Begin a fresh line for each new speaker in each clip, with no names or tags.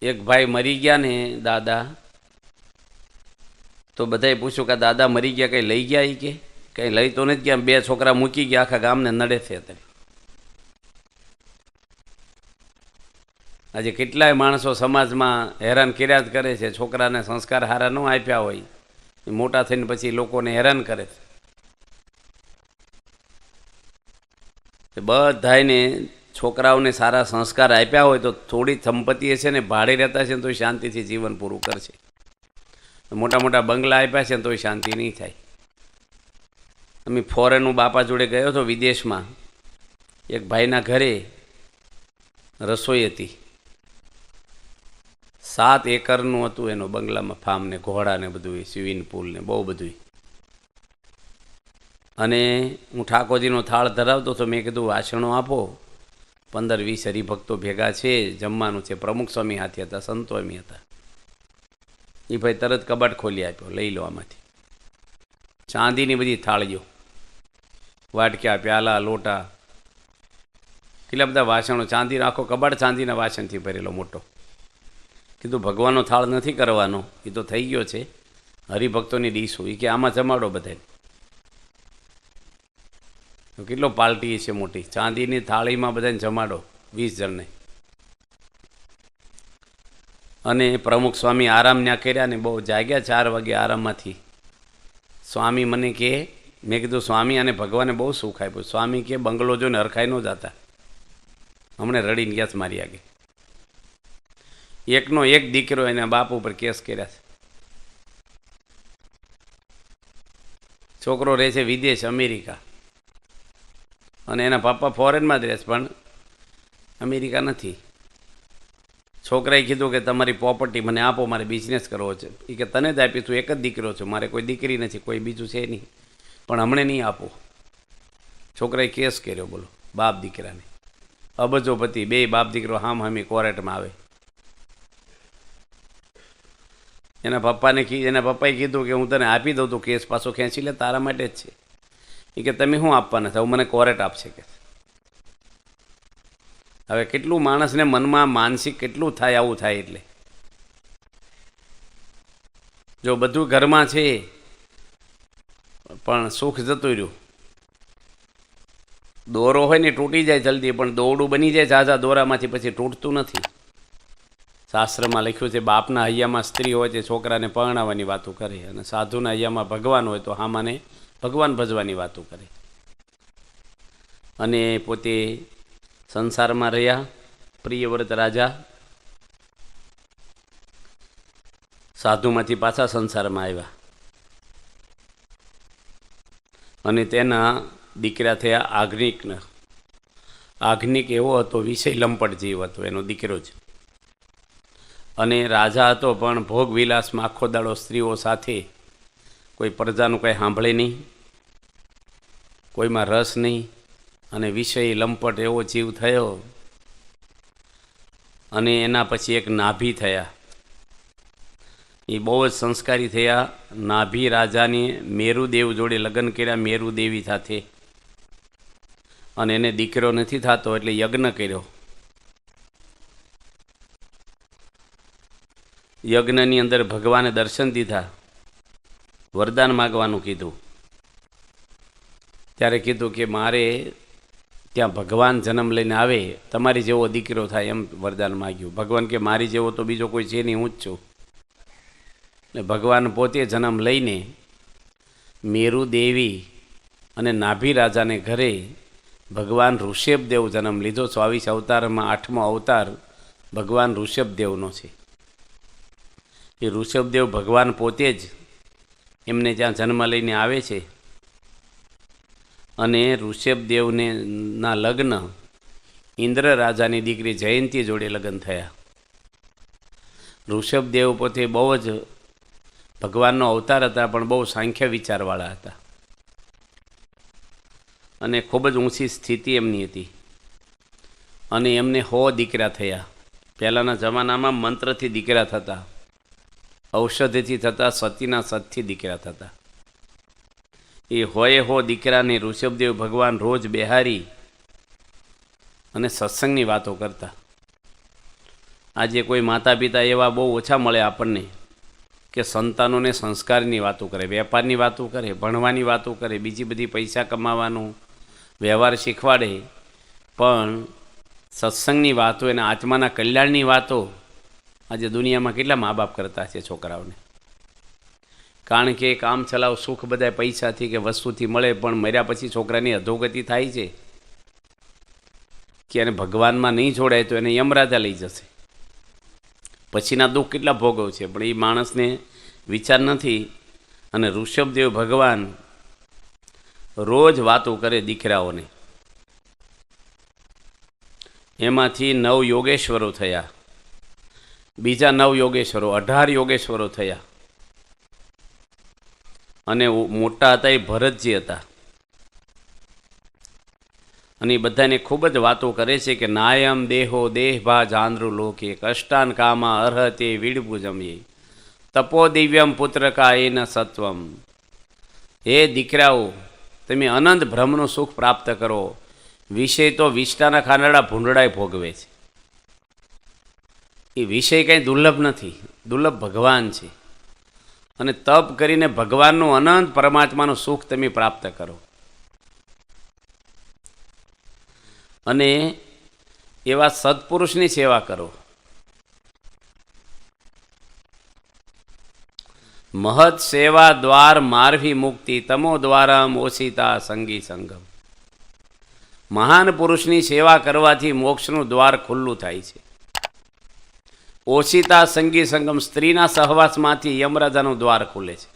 એક ભાઈ મરી ગયા ને દાદા, તો બધાએ પૂછ્યું કે દાદા મરી ગયા, કંઈ લઈ ગયા? એ કે કંઈ લઈ તો નથી ગયા, બે છોકરા મૂકી ગયા, આખા ગામને નડે છે. અત્યારે આજે કેટલાય માણસો સમાજમાં હેરાન કર્યા જ કરે છે. છોકરાને સંસ્કાર સારા ન આપ્યા હોય, મોટા થઈને પછી લોકોને હેરાન કરે છે. બધાને છોકરાઓને સારા સંસ્કાર આપ્યા હોય તો થોડી સંપત્તિ છે ને ભાડે રહેતા છે ને તો શાંતિથી જીવન પૂરું કરશે. મોટા મોટા બંગલા આપ્યા છે ને તોય શાંતિ નહીં થાય. અમે ફોરેનનું બાપા જોડે ગયો હતો વિદેશમાં. એક ભાઈના ઘરે રસોઈ હતી, 7 એકરનું હતું એનો બંગલામાં ફાર્મ ને ઘોડા ને બધું, સ્વિમિંગ પુલ ને બહુ બધું. અને હું ઠાકોરજીનો થાળ ધરાવતો તો મેં કીધું વાસણો આપો, 15-20 હરિભક્તો ભેગા છે, જમવાનું છે. પ્રમુખ સ્વામી હાથે હતા, સંતો એમ હતા. એ ભાઈ તરત કબાટ ખોલી આપ્યો, લઈ લો આમાંથી. ચાંદીની બધી થાળીઓ, વાટક્યા, પ્યાલા, લોટા, કેટલા બધા વાસણો, ચાંદીનો આખો કબાટ ચાંદીના વાસણથી ભરેલો મોટો. કીધું ભગવાનનો થાળ નથી કરવાનો, એ તો થઈ ગયો છે, હરિભક્તોની ડીશ હોય કે આમાં જમાડો બધાને. કેટલો પાર્ટી છે મોટી, ચાંદીની થાળીમાં બધાને જમાડો 20 જણને. અને પ્રમુખ સ્વામી આરામ ત્યાં કર્યા ને બહુ જાગ્યા. 4 વાગે આરામમાંથી સ્વામી મને કહે, મેં કીધું સ્વામી અને ભગવાને બહુ સુખ આપ્યું. સ્વામી કે બંગલો જોઈને હરખાઈ ન જતા, હમણાં રડીને ગેસ મારી આગે. એકનો એક દીકરો એના બાપ ઉપર કેસ કર્યા છે. છોકરો રહે છે વિદેશ, અમેરિકા, અને એના પપ્પા ફોરેનમાં જ રહે છે પણ અમેરિકા નથી. છોકરાએ કીધું કે તમારી પ્રોપર્ટી મને આપો, મારે બિઝનેસ કરવો છે. એ કે તને જ આપીશ, તું એક જ દીકરો છો, મારે કોઈ દીકરી નથી, કોઈ બીજું છે નહીં, પણ હમણે નહીં આપો. છોકરાએ કેસ કર્યો, બોલો, બાપ દીકરાને. અબજોપતિ, 2 બાપ દીકરો હામી કોર્ટમાં આવે. એના પપ્પાએ કીધું કે હું તને આપી દઉં તો કેસ પાછો ખેંચી લે, તારા માટે જ છે. એ કે તમે શું આપવાના છો? મને કોર્ટ આપશે કે. હવે કેટલું માણસને મનમાં માનસિક કેટલું થાય આવું થાય. એટલે જો બધું ઘરમાં છે પણ સુખ જતું રહ્યું. દોરો હોય ને તૂટી જાય જલ્દી, પણ દોરડું બની જાય ઝાઝા દોરામાંથી, પછી તૂટતું નથી. શાસ્ત્રમાં લખ્યું છે, બાપના હૈયામાં સ્ત્રી હોય તે છોકરાને પરણાવવાની વાતો કરે, અને સાધુના હૈયામાં ભગવાન હોય તો હામાને ભગવાન ભજવાની વાતો કરે. અને પોતે સંસારમાં રહ્યા, પ્રિયવ્રત રાજા, સાધુમાંથી પાછા સંસારમાં આવ્યા. અને તેના દીકરા થયા આગનિકના. આગનિક એવો હતો, વિષય લંપટ જીવ હતો, એનો દીકરો જ. અને રાજા હતો પણ ભોગ વિલાસમાં આખો દાડો સ્ત્રીઓ સાથે, કોઈ પ્રજાનું કંઈ સાંભળે નહીં, કોઈમાં રસ નહીં, અને વિષય લંપટ એવો જીવ થયો. અને એના પછી એક નાભી થયા, એ બહુ જ સંસ્કારી થયા. નાભી રાજાની મેરુદેવ જોડે લગ્ન કર્યા, મેરુદેવી સાથે. અને એને દીકરો નથી થતો એટલે યજ્ઞ કર્યો. યજ્ઞની અંદર ભગવાને દર્શન દીધા, વરદાન માગવાનું કીધું. ત્યારે કીધું કે મારે ત્યાં ભગવાન જન્મ લઈને આવે, તમારી જેવો દીકરો થાય, એમ વરદાન માગ્યું. ભગવાન કે મારી જેવો તો બીજો કોઈ છે નહીં, હું જ છું. એટલે ભગવાન પોતે જન્મ લઈને મેરુદેવી અને નાભી રાજાને ઘરે ભગવાન ઋષભદેવ જન્મ લીધો. 24 અવતારમાં 8મો અવતાર ભગવાન ઋષભદેવનો છે. એ ઋષભદેવ ભગવાન પોતે જ એમને ત્યાં જન્મ લઈને આવે છે. અને ઋષભદેવને ના લગ્ન ઇન્દ્ર રાજાની દીકરી જયંતી જોડે લગ્ન થયા. ઋષભદેવ પોતે બહુ જ ભગવાનનો અવતાર હતા, પણ બહુ સાંખ્ય વિચારવાળા હતા, અને ખૂબ જ ઊંચી સ્થિતિ એમની હતી. અને એમને 100 દીકરા થયા. પહેલાંના જમાનામાં મંત્રથી દીકરા થતા, ઔષધિથી થતા, સતીના સતથી દીકરા થતા. એ 100 દીકરાને ઋષભદેવ ભગવાન રોજ બેહારી અને સત્સંગની વાતો કરતા. આજે કોઈ માતા પિતા એવા બહુ ઓછા મળે આપણને કે સંતાનોને સંસ્કારની વાતો કરે, વેપારની વાતો કરે, ભણવાની વાતો કરે, બીજી બધી પૈસા કમાવાનું વ્યવહાર શીખવાડે, પણ સત્સંગની વાતો એના આત્માના કલ્યાણની વાતો આજે દુનિયામાં કેટલા મા બાપ કરતા છે છોકરાઓને. કારણ કે કામ ચલાવ સુખ બધા પૈસાથી કે વસ્તુથી મળે, પણ મર્યા પછી છોકરાની અધોગતિ થાય છે કે એને ભગવાનમાં નહીં જોડાય તો એને યમરાજા લઈ જશે. પછીના દુઃખ કેટલા ભોગવ છે, પણ એ માણસને વિચાર નથી. અને ઋષભદેવ ભગવાન રોજ વાતો કરે દીકરાઓને. એમાંથી 9 યોગેશ્વરો થયા, બીજા 9 યોગેશ્વરો, 18 યોગેશ્વરો થયા. અને મોટા હતા એ ભરતજી હતા. અને એ બધાને ખૂબ જ વાતો કરે છે કે નાયમ દેહો દેહભા જાંદ્રુ લોકે કષ્ટાન કામા અર્હતે વિડભુજમ્યે તપો દિવ્યમ પુત્રકા એન સત્વમ. એ દીકરાઓ, તમે અનંત બ્રહ્મનું સુખ પ્રાપ્ત કરો. વિષય તો વિષ્ટાના ખાંડડા ભૂંડડાએ ભોગવે છે. એ વિષય કંઈ દુર્લભ નથી, દુર્લભ ભગવાન છે. અને તપ કરીને ભગવાનનું અનંત પરમાત્માનું સુખ તમે પ્રાપ્ત કરો. અને એવા સત્પુરુષની સેવા કરો. મહદ સેવા દ્વાર માર્વી મુક્તિ તમો દ્વારમ ઓશિતા સંગી સંગમ. મહાન પુરુષની સેવા કરવાથી મોક્ષનું દ્વાર ખુલ્લું થાય છે. ઓશિતા સંગી સંગમ, સ્ત્રીના સહવાસમાંથી યમરાજાનું દ્વાર ખુલે છે.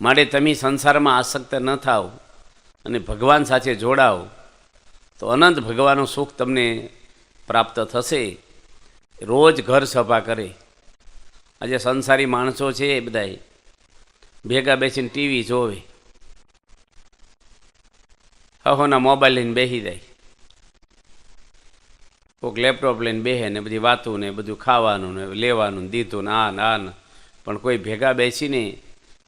માટે તમે સંસારમાં આસક્ત ન થાવ અને ભગવાન સાથે જોડાઓ તો અનંત ભગવાનનું સુખ તમને પ્રાપ્ત થશે. રોજ ઘર સભા કરે. આજે સંસારી માણસો છે એ બધાય ભેગા બેસીને ટીવી જોવે, હહોના મોબાઈલ લઈને બેસી જાય, કોઈક લેપટોપ લઈને બેસે ને બધી વાતું ને બધું ખાવાનું ને લેવાનું ને દીધું ને આ ને. પણ કોઈ ભેગા બેસીને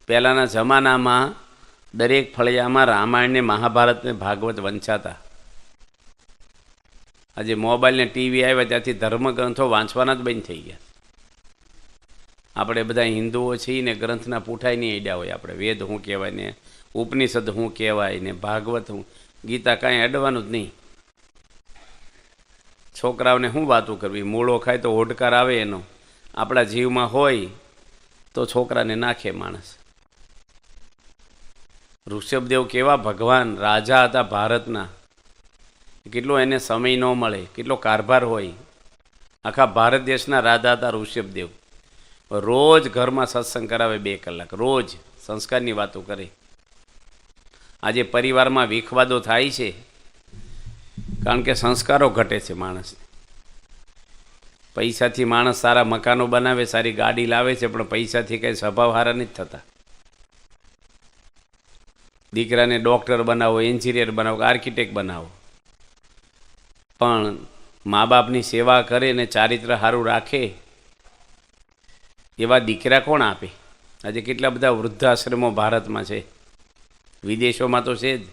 પહેલાંના જમાનામાં દરેક ફળિયામાં રામાયણને મહાભારતને ભાગવત વંચાતા. આજે મોબાઈલ ને ટીવી આવ્યા ત્યાંથી ધર્મગ્રંથો વાંચવાના જ બંધ થઈ ગયા. આપણે બધા હિન્દુઓ છીએ ને ગ્રંથના પૂઠાઈ નહીં અડ્યા હોય. આપણે વેદ શું કહેવાય ને ઉપનિષદ શું કહેવાય ને ભાગવત હું ગીતા કાંઈ અડવાનું જ નહીં. છોકરાઓને શું વાતું કરવી? મૂળો ખાય તો હોડકાર આવે એનો. આપણા જીવમાં હોય તો છોકરાને નાખે માણસ. ઋષભદેવ કેવા ભગવાન રાજા હતા ભારતના. કેટલો એને સમય ન મળે, કેટલો કારભાર હોય. આખા ભારત દેશના રાજા હતા ઋષભદેવ. રોજ ઘરમાં સત્સંગ કરાવે 2 કલાક, રોજ સંસ્કારની વાતો કરે. આજે પરિવારમાં વિખવાદો થાય છે કારણ કે સંસ્કારો ઘટે છે માણસને. પૈસાથી માણસ સારા મકાનો બનાવે, સારી ગાડી લાવે છે, પણ પૈસાથી કંઈ સ્વભાવ હારા નથી થતા. દીકરાને ડૉક્ટર બનાવો, એન્જિનિયર બનાવો, આર્કિટેક્ટ બનાવો, પણ મા બાપની સેવા કરે ને ચારિત્ર સારું રાખે એવા દીકરા કોણ આપે? આજે કેટલા બધા વૃદ્ધાશ્રમો ભારતમાં છે, વિદેશોમાં તો છે જ.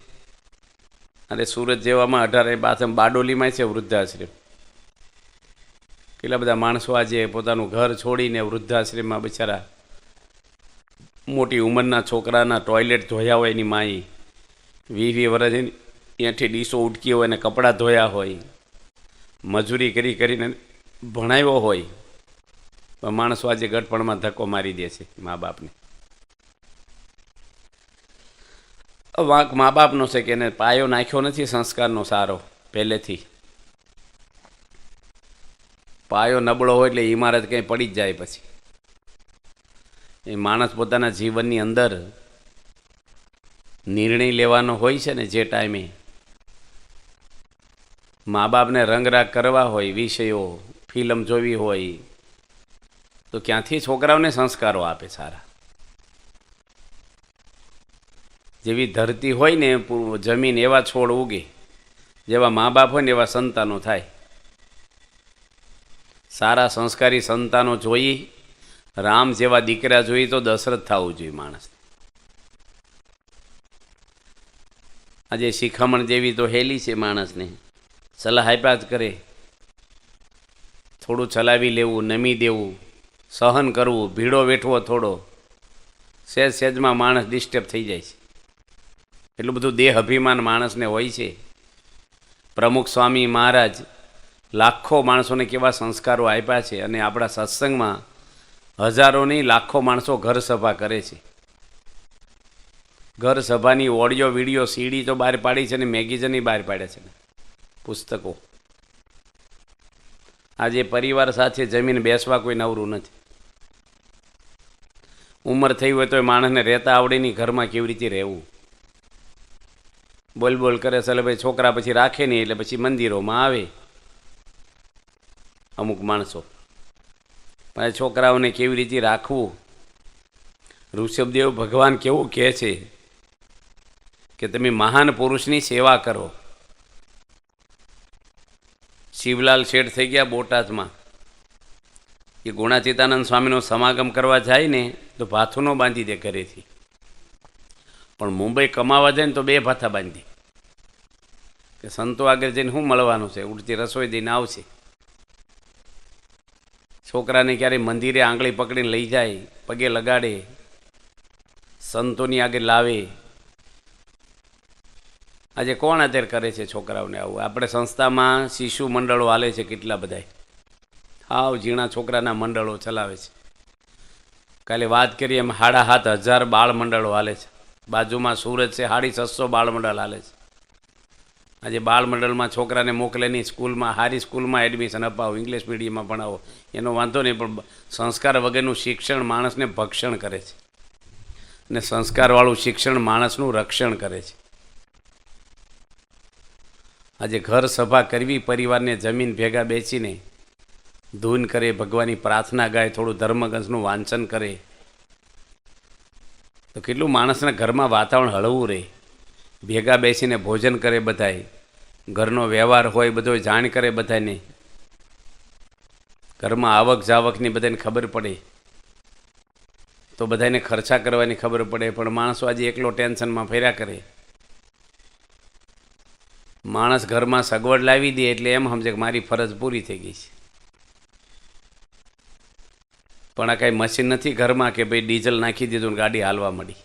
અને સુરત જેવામાં 18 બારડોલીમાં છે વૃદ્ધાશ્રમ. કેટલા બધા માણસો આજે પોતાનું ઘર છોડીને વૃદ્ધાશ્રમમાં બિચારા મોટી ઉંમરના છોકરાના ટોયલેટ ધોયા હોય એની માઈ, 20 વર્ષ ત્યાંથી ડીશો ઉટકી હોય ને કપડાં ધોયા હોય, મજૂરી કરીને ભણાવ્યો હોય, પણ માણસો આજે ગટપણમાં ધક્કો મારી દે છે મા બાપને. વાંક મા બાપનો છે કે એને પાયો નાખ્યો નથી સંસ્કારનો સારો પહેલેથી. પાયો નબળો હોય એટલે ઇમારત કંઈ પડી જ જાય. પછી એ માણસ પોતાના જીવનની અંદર નિર્ણય લેવાનો હોય છે ને, જે ટાઈમે મા બાપને રંગરાગ કરવા હોય, વિષયો ફિલ્મ જોવી હોય, તો ક્યાંથી છોકરાઓને સંસ્કારો આપે સારા? જેવી ધરતી હોય ને જમીન એવા છોડ ઉગે, જેવા મા બાપ હોય ને એવા સંતાનો થાય. સારા સંસ્કારી સંતાનો જોઈ, રામ જેવા દીકરા જોઈ તો દશરથ થવું જોઈએ માણસ. આજે શિખામણ જેવી તો હેલી છે માણસને, સલાહ આપ્યા જ કરે. થોડું ચલાવી લેવું, નમી દેવું, સહન કરવું, ભીડો વેઠવો થોડો, સહેજમાં માણસ ડિસ્ટર્બ થઈ જાય છે. એટલું બધું દેહ અભિમાન માણસને હોય છે. પ્રમુખ સ્વામી મહારાજ લાખો માણસોને કેવા સંસ્કારો આપ્યા છે, અને આપણા સત્સંગમાં હજારો નહીં લાખો માણસો ઘર સભા કરે છે. ઘર સભાની ઓડિયો વિડીયો સીડી તો બહાર પાડી છે ને મેગેઝિનની બહાર પાડ્યા છે ને પુસ્તકો. આજે પરિવાર સાથે જમીને બેસવા કોઈ નવરું નથી. ઉંમર થઈ હોય તો એ માણસને રહેતા આવડે નહીં, ઘરમાં કેવી રીતે રહેવું. બોલ કરે ચાલે ભાઈ, છોકરા પછી રાખે નહીં એટલે પછી મંદિરોમાં આવે અમુક માણસો. પણ છોકરાઓને કેવી રીતે રાખવું. ઋષભદેવ ભગવાન કેવું કહે છે કે તમે મહાન પુરુષની સેવા કરો. શિવલાલ શેઠ થઈ ગયા બોટાદમાં, એ ગુણાતીતાનંદ સ્વામીનો સમાગમ કરવા જાય ને તો ભાથું ન બાંધી દે ઘરેથી, પણ મુંબઈ કમાવા જાય ને તો 2 ભાથા બાંધી કે સંતો આગળ જઈને શું મળવાનું છે, ઉડતી રસોઈ દઈને આવશે. છોકરાને ક્યારેય મંદિરે આંગળી પકડીને લઈ જાય, પગે લગાડે, સંતોની આગળ લાવે. આજે કોણ અત્યારે કરે છે છોકરાઓને આવું? આપણે સંસ્થામાં શિશુ મંડળો હાલે છે કેટલા બધા, હાવ ઝીણા છોકરાના મંડળો ચલાવે છે. કાલે વાત કરીએ એમ 7,500 બાળ મંડળો હાલે છે. બાજુમાં સુરત છે, 650 બાળ મંડળ હાલે છે. આજે બાળ મંડળમાં છોકરાને મોકલે નહીં, સ્કૂલમાં સારી સ્કૂલમાં એડમિશન અપાવો, ઇંગ્લિશ મીડિયમમાં ભણાવો, એનો વાંધો નહીં, પણ સંસ્કાર વગરનું શિક્ષણ માણસને ભક્ષણ કરે છે, અને સંસ્કારવાળું શિક્ષણ માણસનું રક્ષણ કરે છે. આજે ઘર સભા કરવી, પરિવારને જમીન ભેગા બેસીને ધૂન કરે, ભગવાનની પ્રાર્થના ગાય, થોડું ધર્મગ્રંથનું વાંચન કરે, તો કેટલું માણસના ઘરમાં વાતાવરણ હળવું રહે. ભેગા બેસીને ભોજન કરે, બધાય ઘરનો વ્યવહાર હોય બધો જાણ કરે, બધાને ઘરમાં આવક જાવકની બધાને ખબર પડે, તો બધાને ખર્ચા કરવાની ખબર પડે. પણ માણસો આજે એકલો ટેન્શનમાં ફર્યા કરે. માણસ ઘરમાં સગવડ લાવી દે એટલે એમ સમજે કે મારી ફરજ પૂરી થઈ ગઈ છે. પણ આ કાંઈ મશીન નથી ઘરમાં કે ભાઈ ડીઝલ નાખી દીધું ને ગાડી હાલવા મળી.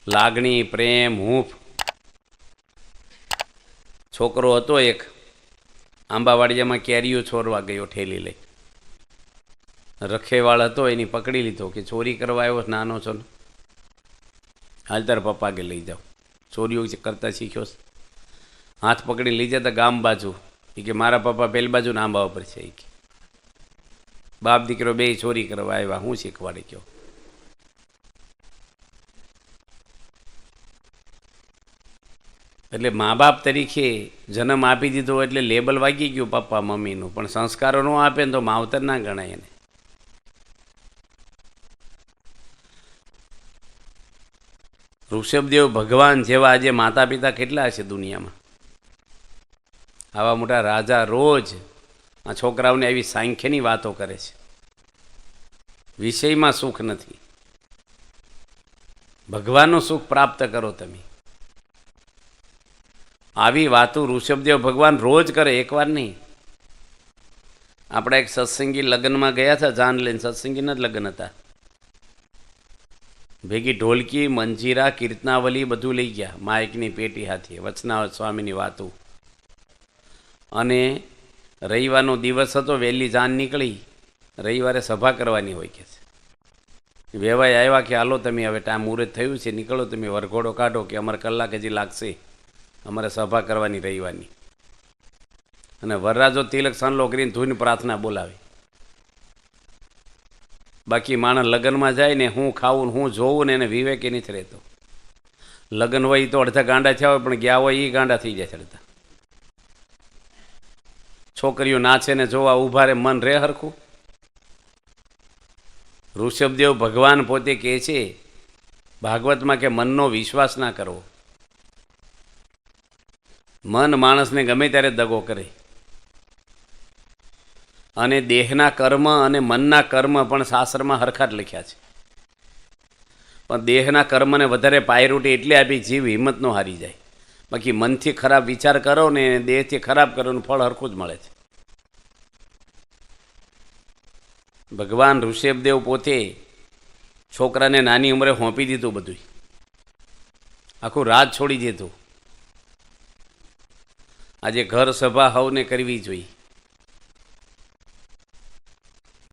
લાગણી, પ્રેમ, હૂંફ. છોકરો હતો એક આંબાવાડિયામાં કેરીઓ છોરવા ગયો ઠેલી લઈ, રખેવાળ હતો, એની પકડી લીધો કે ચોરી કરવા આવ્યો નાનો છો ને, હાલ તાર પપ્પા કે લઈ જાઓ, ચોરીઓ કરતા શીખ્યો. હાથ પકડી લઈ જતા ગામ બાજુ, એ કે મારા પપ્પા પેલી બાજુ ને આંબા ઉપર છે. એ કે બાપ દીકરો 2 ચોરી કરવા આવ્યા, હું શીખવાડી ગયો. એટલે મા બાપ તરીકે જન્મ આપી દીધો એટલે લેબલ વાગી ગયું પપ્પા મમ્મીનું, પણ સંસ્કારો ન આપે ને તો માવતર ના ગણાય એને. ઋષભદેવ ભગવાન જેવા આજે માતા પિતા કેટલા છે દુનિયામાં. આવા મોટા રાજા રોજ આ છોકરાઓને આવી સાંખ્યની વાતો કરે છે. વિષયમાં સુખ નથી, ભગવાનનું સુખ પ્રાપ્ત કરો તમે. આવી વાતો ઋષભદેવ ભગવાન રોજ કરે, એકવાર નહીં. આપણા એક સત્સંગી લગ્નમાં ગયા હતા, જાન લઈને, સત્સંગીના જ લગ્ન હતા. ભેગી ઢોલકી, મંજીરા, કીર્તનાવલી બધું લઈ ગયા, માઇકની પેટી હાથે, વચનાવત સ્વામીની વાતો. અને રવિવારનો દિવસ હતો, વહેલી જાન નીકળી, રવિવારે સભા કરવાની હોય કે છે. વેવાય આવ્યા કે હાલો તમે હવે ટાઈમ મુહૂર્ત થયું છે, નીકળો તમે, વરઘોડો કાઢો કે અમારે કલાક હજી લાગશે, અમારે સભા કરવાની રવિવારની. અને વરરાજો તિલક સનલો કરીને ધૂન પ્રાર્થના બોલાવે. બાકી માણસ લગ્નમાં જાય ને હું ખાવું ને હું જોવું ને એને વિવેકે નથી રહેતો. લગ્ન હોય તો અડધા ગાંડા થયા હોય, પણ ગયા હોય એ ગાંડા થઈ જાય ચડતા. છોકરીઓ નાચે ને જોવા ઊભા રે, મન રે હરખું. ઋષભદેવ ભગવાન પોતે કહે છે ભાગવતમાં કે મનનો વિશ્વાસ ના કરવો. મન માણસને ગમે ત્યારે દગો કરે. અને દેહના કર્મ અને મનના કર્મ પણ શાસ્ત્રમાં હરખા જ લખ્યા છે. પણ દેહના કર્મને વધારે પાયરોટી એટલે આપી જીવ હિંમત નો હારી જાય. બાકી મનથી ખરાબ વિચાર કરો ને દેહથી ખરાબ કરો ને ફળ હરખું જ મળે છે. ભગવાન ઋષભદેવ પોતે છોકરાને નાની ઉંમરે હોંપી દીધું બધું, આખું રાજ છોડી દીધું. આજે ઘર સભા હવને કરવી જોઈએ.